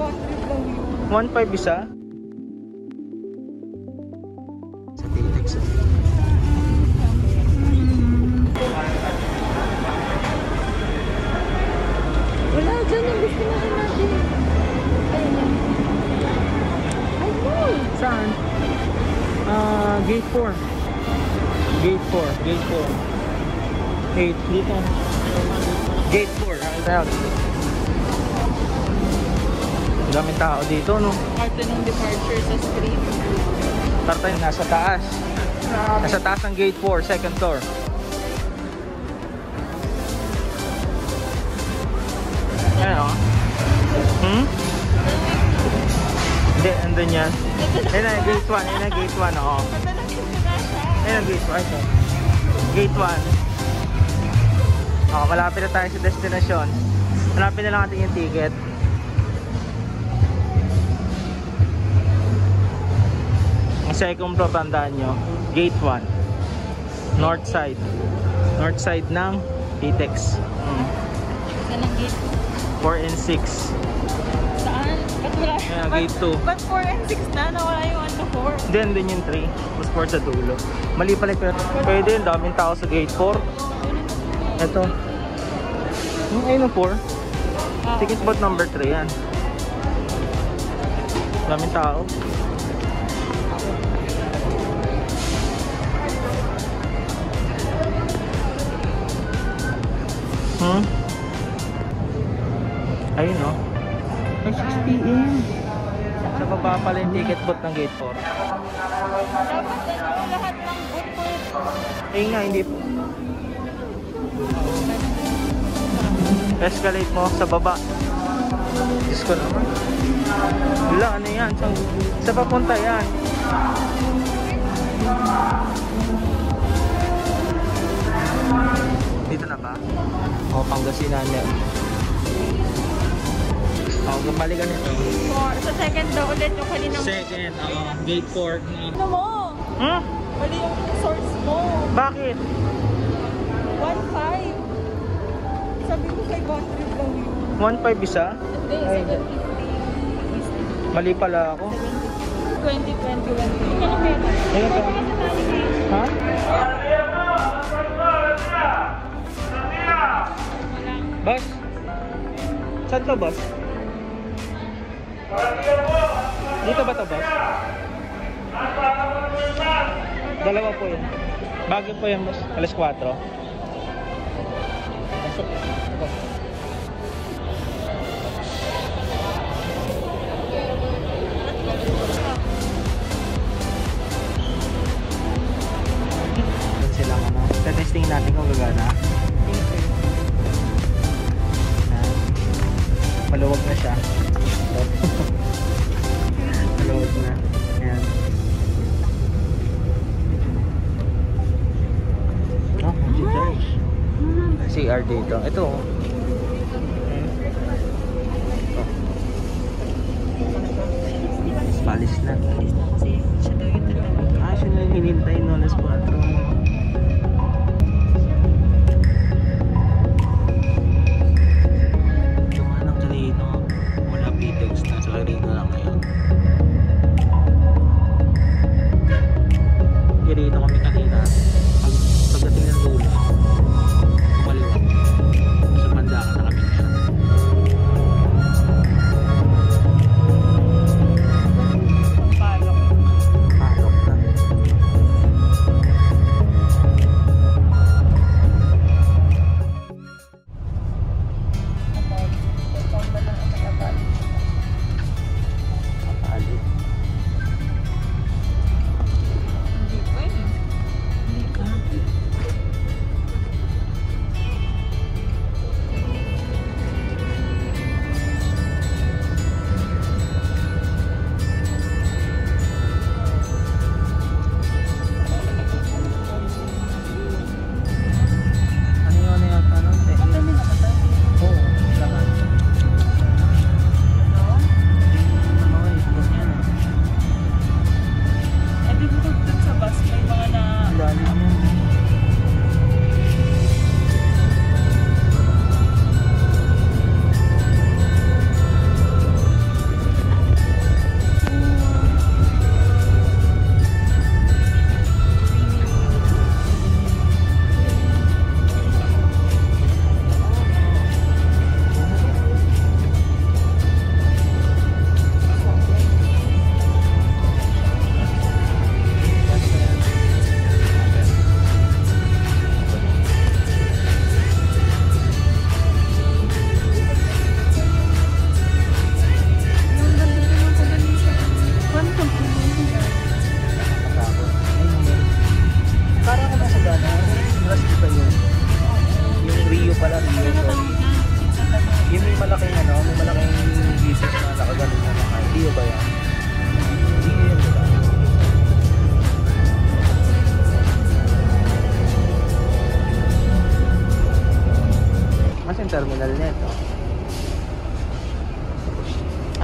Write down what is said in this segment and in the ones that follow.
1.5 isa? Sa Titex. Wala dyan yung gusto natin. Ayun yan. Ay, no! Saan? Gate 4. Gate 4. Gate 4. 8. Dito. Gate 4. Ayan. Daming tao dito, no? Parte ng departure sa street. Parte nasa taas. Nasa taas ng gate 4, second floor. Ayan, o. Hindi, andun yan. Ayan na, gate 1. Ayan na, gate 1, oo. Ayan na, gate 1. Ito. Gate 1. Oo, malapit na tayo sa destination. Malapit na lang natin yung ticket. Ang second floor, tandaan nyo. Gate 1. North side. North side ng Titex. Saan ang gate? 4 and 6. Saan? Ba't wala? Ayan, gate 2. Ba't 4 and 6 na? Nawala yung 4? Then, dun yung 3. Mas 4 sa dulo. Mali pala pero pwede yun. Daming tao sa gate 4. Ito. Ayun yung 4. Ticket bot number 3 yan. Daming tao. Ayun, no? Ay, 6 PM. Sa baba pala yung ticket booth ng gate 4. Dapat ganun lahat ng booth. Eh nga, hindi po. Escalate mo sa baba. Diyos ko naman. Wala, ano yan? Sa papunta yan. Dito na ba? O, Pangasinan yan. O, balikan ito. Sa second daw ulit yung kaninang... Second, gate 4. Ano mo? Mali yung source mo. Bakit? 1.5. Sabi ko kay Bontrip lang yun. 1.5 isa? Hindi, 750. Mali pala ako. 2021. Ayun pa. Ha? Boss? Saan ka, boss? Dito ba ito, boss? Dalawa po yun. Bago po yan, boss. Alas 4. Silang ano. Testing natin kung gagana. Maluwag na siya. Maluwag na. Ayan. Oh, George. CR dito. Ito. Palis na. Ah, siya na yung hinintay no. Alas 4. Dito kami kanina. Pagdating ng dulo, kumaliwa.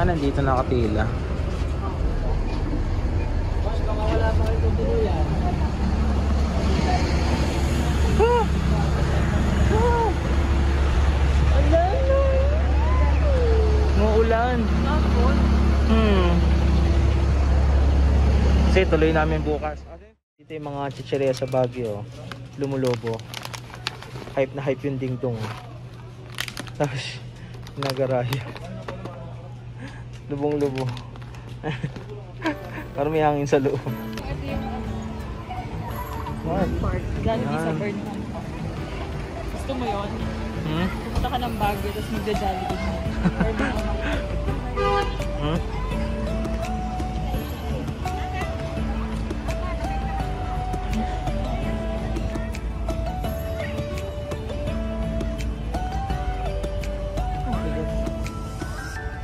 Ah, nandito nakapila. Baka wala pa kayo tuluyan. Muulan. Kasi tuloy namin bukas. Dito yung mga chicheria sa Baguio. Lumulobo. Hype na hype yung dingdong. Tapos, nagaraya. Lubong-lubo. Parang may hangin sa loob. What? Park. Galing sa Burnham. Gusto mo yun? Pumunta ka ng Baguio, tapos magja-jolly ka mo.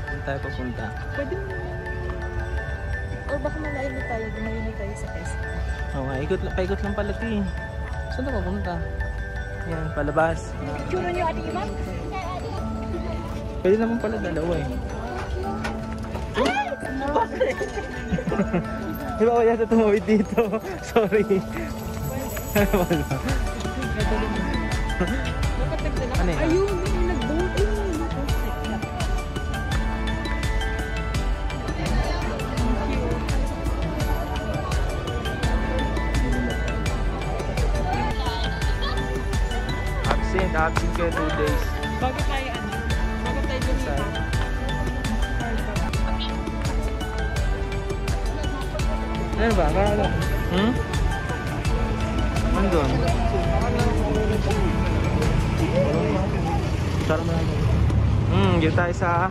Saan tayo papunta? Pwede mo. Or baka malayo na tayo, gumayo na tayo sa Quezon. Oo nga, paikot lang pala ito eh. Saan na papunta? Yan, palabas. Tsura niyo, Ate Iman? Pwede naman pala dalawa eh. Di ba kaya sa tumawid dito? Sorry. Ano yun? Ayun, may nag-boat. Absent kayo 2 days. Bago tayo dun sa Ano ba? Kala? Andun? Sarap na. Dito tayo sa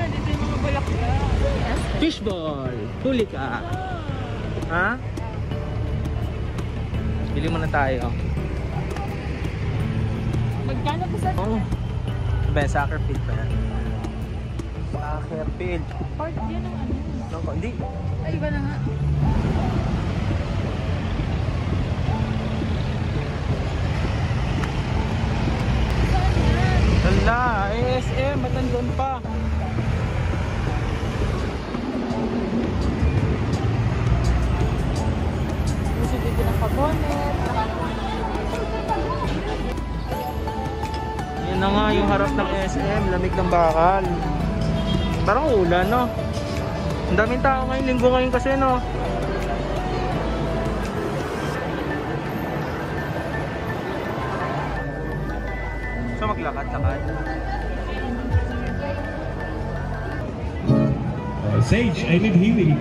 dito yung mga bulaklak. fishball. Huli ka. Ha? Bili muna tayo. Magkano ba sa Ba, soccer field pa yan. Soccer field. part yan ng ano? Hindi. Ay, iba na nga. Wala, ASM, ba't nandun pa? Gusto dito ng pabonet. Yan na nga yung harap ng SM, lamig ng bakal. Parang ulan, no? Ang daming tao ngayon, linggo ngayon kasi, no? So maglakad-lakad. Sage, I need healing.